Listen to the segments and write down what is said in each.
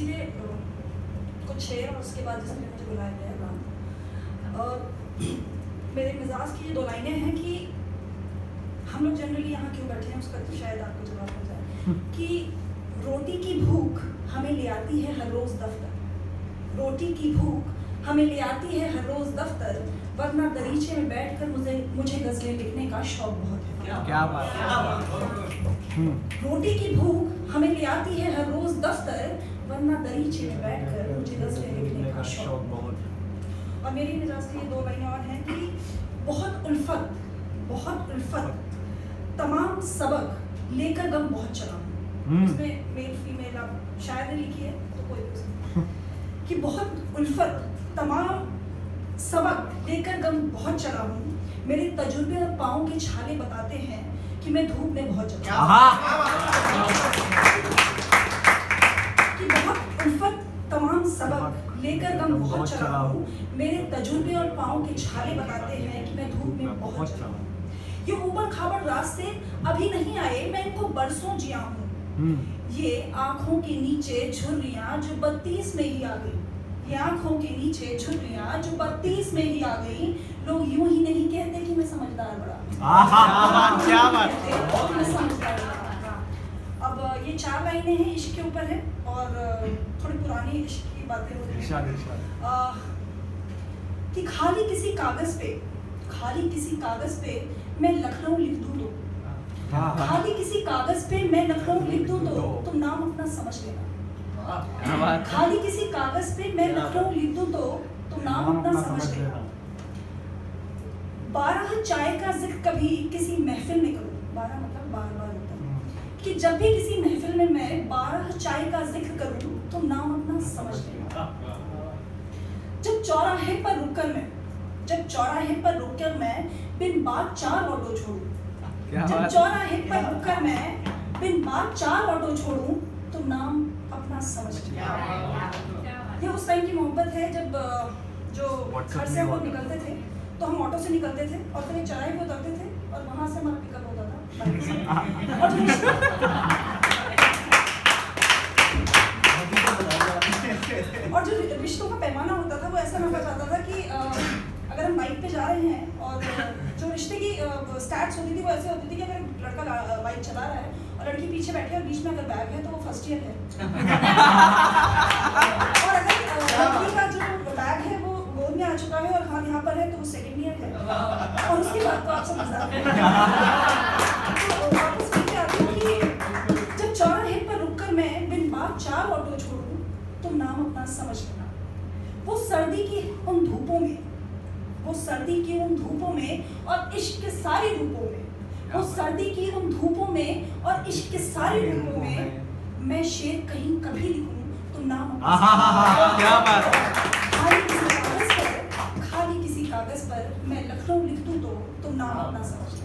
सीधे कुछ शेर और उसके बाद जिसमें मुझे बुलाया गया राम। मेरे मिजाज की ये 2 लाइनें हैं कि हम लोग जनरली यहाँ क्यों बैठे हैं उसका तो शायद आपको जवाब हो जाए कि रोटी की भूख हमें ले आती है हर रोज़ दफ्तर, रोटी की भूख हमें ले आती है हर रोज़ दफ्तर, वरना दरीचे में बैठकर मुझे गज़लें लिखने का शौक बहुत है। क्या बात। रोटी की भूख हमें ले आती है हर रोज़ दफ्तर, वरना दरीचे में बैठकर मुझे गज़लें लिखने का शौक बहुत है। और मेरी मिजाज की ये 2 लाइनें और हैं कि बहुत उल्फत तमाम सबक लेकर गम बहुत चला हूँ। इसमें मेल फीमेल अब शायद ने लिखी है तो कोई भी कि बहुत उल्फत तमाम सबक लेकर गम बहुत चला हूँ, मेरे तजुर्बे और पाँव के छाले बताते हैं कि मैं धूप में बहुत जला कि बहुत उल्फत तमाम सबक लेकर गम बहुत चला हूँ, मेरे तजुर्बे और पाँव के छाले बताते हैं कि मैं धूप में बहुत चला हूँ। ये ऊबड़ खाबड़ रास्ते अभी नहीं आए, मैं इनको बरसों जिया हूँ। ये आँखों के नीचे झुर्रियाँ जो 32 में ही आ गई, ये आँखों के नीचे झुर्रियाँ जो 32 में ही आ गई, लोग यूं ही नहीं कहते कि मैं समझदार बड़ा। क्या बात। अब ये 4 लाइनें हैं, इश्क के ऊपर है और थोड़ी पुरानी इश्क की बातें होती हैं कि खाली किसी कागज पे मैं लखनऊ लिख दूँ तो, खाली किसी कागज पे मैं लखनऊ लिख दूँ तो तुम नाम अपना समझ लेना। खाली किसी कागज पे मैं लखनऊ लिख दूँ तो तुम नाम अपना समझ लेना। 12 चाय का जिक्र कभी किसी महफिल में करूँ, 12 मतलब बार होता है कि जब भी किसी महफिल में मैं 12 चाय का जिक्र करूँ तुम नाम अपना समझ लेना। जब चौराहे पर रुककर मैं बिन बात 4 ऑटो छोड़ूं, जब चौराहे पर रुककर मैं बिन बात 4 ऑटो छोड़ूं तो नाम अपना समझ लिया। ये उस टाइम की मोहब्बत है जब जो घर से हम लोग निकलते थे तो हम ऑटो से निकलते थे और फिर एक चौराहे पे उतरते थे और वहां से हमारा पिकअप होता था। और जो रिश्तों का पैमाना होता था वो ऐसा माना जाता था कि अगर हम बाइक पे जा रहे हैं और जो रिश्ते की स्टैट्स होती थी वो ऐसे होती थी कि अगर लड़का बाइक चला रहा है और लड़की पीछे बैठी है और बीच में अगर बैग है तो वो फर्स्ट ईयर है और अगर लड़की का जो बैग है वो गोद में आ चुका है और हाँ यहाँ पर है तो वो सेकेंड ईयर है। और उसके बाद तो आप समझदार हैं। तो वापस फिर आती हूँ कि जब चौराहे पर रुककर मैं बिन बात 4 ऑटो छोड़ूं तो नाम अपना समझ लेना। वो सर्दी की उन धूपों में और इश्क के सारे रूपों में, वो सर्दी की उन धूपों में और इश्क के सारे रूपों में मैं शेर कहीं कभी लिखूं तो नाम क्या बात। खाली किसी कागज पर मैं लखनऊ लिख दूं तो तुम नाम अपना समझ लो।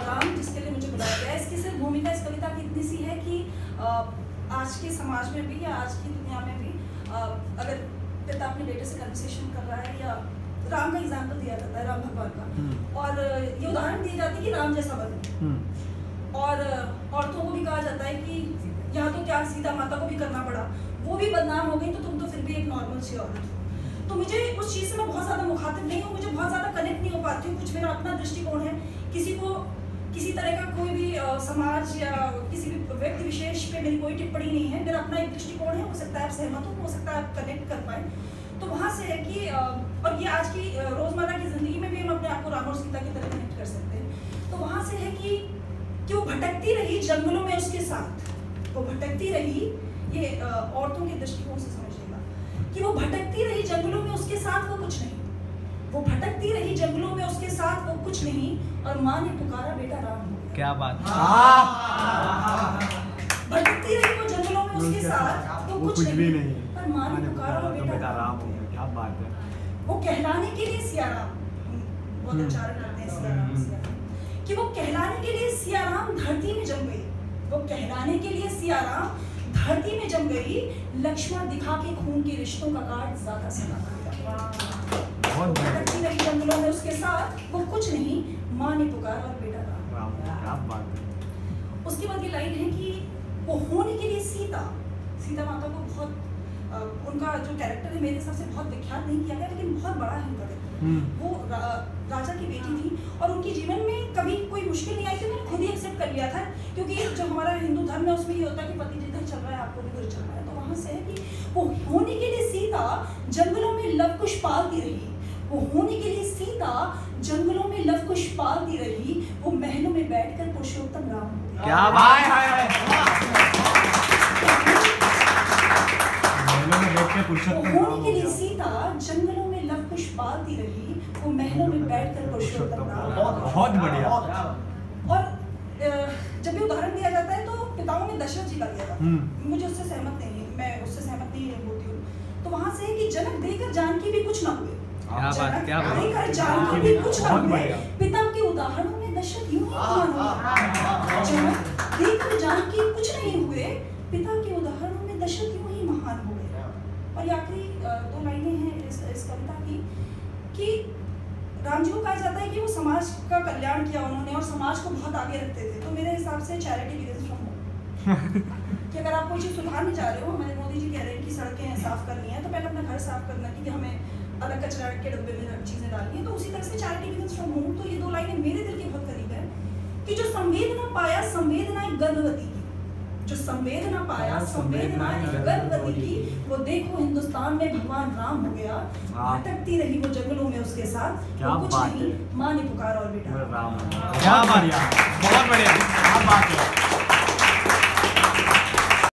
राम जिसके लिए मुझे बुलाया गया, इसकी सिर्फ भूमिका इस कविता की इतनी सी है कि आज के समाज में भी या आज की दुनिया में भी अगर पिता अपने बेटे से कन्वर्सेशन कर रहा है या राम का एग्जाम्पल दिया जाता है, राम भगवान का, और ये उदाहरण दी जाती है कि राम जैसा बनो। और औरतों को भी कहा जाता है कि यहाँ तो क्या सीता माता को भी करना पड़ा, वो भी बदनाम हो गई तो तुम तो फिर भी एक नॉर्मल सी औरत हो। तो मुझे उस चीज़ से मैं बहुत ज़्यादा मुखातिब नहीं हूँ, मुझे बहुत ज़्यादा कनेक्ट नहीं हो पाती हूँ। कुछ मेरा अपना दृष्टिकोण है, किसी को किसी तरह का कोई भी समाज या किसी भी व्यक्ति विशेष पे मेरी कोई टिप्पणी नहीं है। मेरा अपना एक दृष्टिकोण है, हो सकता है आप सहमत हो सकता है आप कनेक्ट कर पाए। तो वहाँ से है कि और ये आज की रोज़मर्रा की ज़िंदगी में भी हम अपने आप को राम और सीता की तरह कनेक्ट कर सकते हैं। तो वहाँ से है कि वो भटकती रही जंगलों में उसके साथ, वो भटकती रही, ये औरतों के दृष्टिकोण से समझिएगा कि वो भटकती रही जंगलों में उसके साथ वो कुछ नहीं, वो भटकती रही जंगलों में उसके साथ वो कुछ नहीं, और माँ ने पुकारा बेटा राम हो गया। क्या बात। भटकती रही वो जंगलों में उसके साथ वो कुछ भी नहीं, पर माँ ने पुकारा बेटा राम हो गया। क्या बात है। वो कहलाने के लिए सिया राम, बहुत उच्चारण करते हैं सिया राम, कि वो कहलाने के लिए सिया राम धरती में जम गई, वो कहलाने के लिए सिया राम धरती में जम गई, लक्ष्मण दिखा के खून के रिश्तों का काट ज्यादा सना भटकती रही जंगलों में उसके साथ वो कुछ नहीं, माँ ने पुकारा और बेटा राम। क्या बात है। उसके बाद ये लाइन है कि वो होने के लिए सी सीता माता को बहुत उनका जो कैरेक्टर है मेरे हिसाब से बहुत विख्यात नहीं किया गया, लेकिन बहुत बड़ा है उनका कैरेक्टर। वो राजा की बेटी थी और उनके जीवन में कभी कोई मुश्किल नहीं आई थी, उन्होंने खुद ही एक्सेप्ट कर लिया था, क्योंकि जो हमारा हिंदू धर्म है उसमें ये होता है कि पति जिधर चल रहा है आपको भी उधर चल रहा है। तो वहाँ से है कि वो होने के लिए सीता जंगलों में लव कुश पालती रही, वो होने के लिए सीता जंगलों में लव कुश पालती रही, वो महलों में बैठकर पुरुषोत्तम राम हो गए। क्या बात है। होने के लिए सीता जंगलों में लव कुश पालती रही, वो महलों में बैठकर पुरुषोत्तम राम। बहुत बढ़िया। और जब भी उदाहरण दिया जाता है तो पिताओं में दशरथ जी का दिया था, मुझे उससे सहमत नहीं, मैं उससे सहमत नहीं होती हूँ। तो वहाँ से है कि जनक देकर जानकी भी कुछ ना हुए, जनक देकर जानकी भी कुछ ना हुए, पिता के उदाहरणों में दशरथ यूं ही महान हुए। जनक देकर जानकी कुछ नहीं हुए, पिता के उदाहरणों में दशरथ यूं ही महान हो गए। और आखिरी 2 लाइनें हैं इस कविता की कि राम जी को कहा जाता है कि वो समाज का कल्याण किया उन्होंने और समाज को बहुत आगे रखते थे। तो मेरे हिसाब से चैरिटी बिगिंस फ्रॉम होम, कि अगर आप कोई चीज़ सुधारने जा रहे हो, हमारे मोदी जी कह रहे हैं कि सड़कें साफ करनी है, तो पहले अपना घर साफ करना, क्योंकि हमें अलग कचरा के डब्बे में चीज़ें डालनी है। तो उसी तरह से चैरिटी बिगिंस फ्रॉम होम। तो ये 2 लाइनें मेरे दिल के बहुत करीब है कि जो संवेदना पाया संवेदना एक गर्भवती की, जो संवेदना पाया संवेदना एक गर्भवती की, वो देखो हिंदुस्तान में भगवान राम हो गया, भटकती रही वो जंगलों में उसके साथ, वो कुछ नहीं, माँ ने पुकारा और बेटा राम। क्या बढ़िया, बहुत बढ़िया, क्या बात है।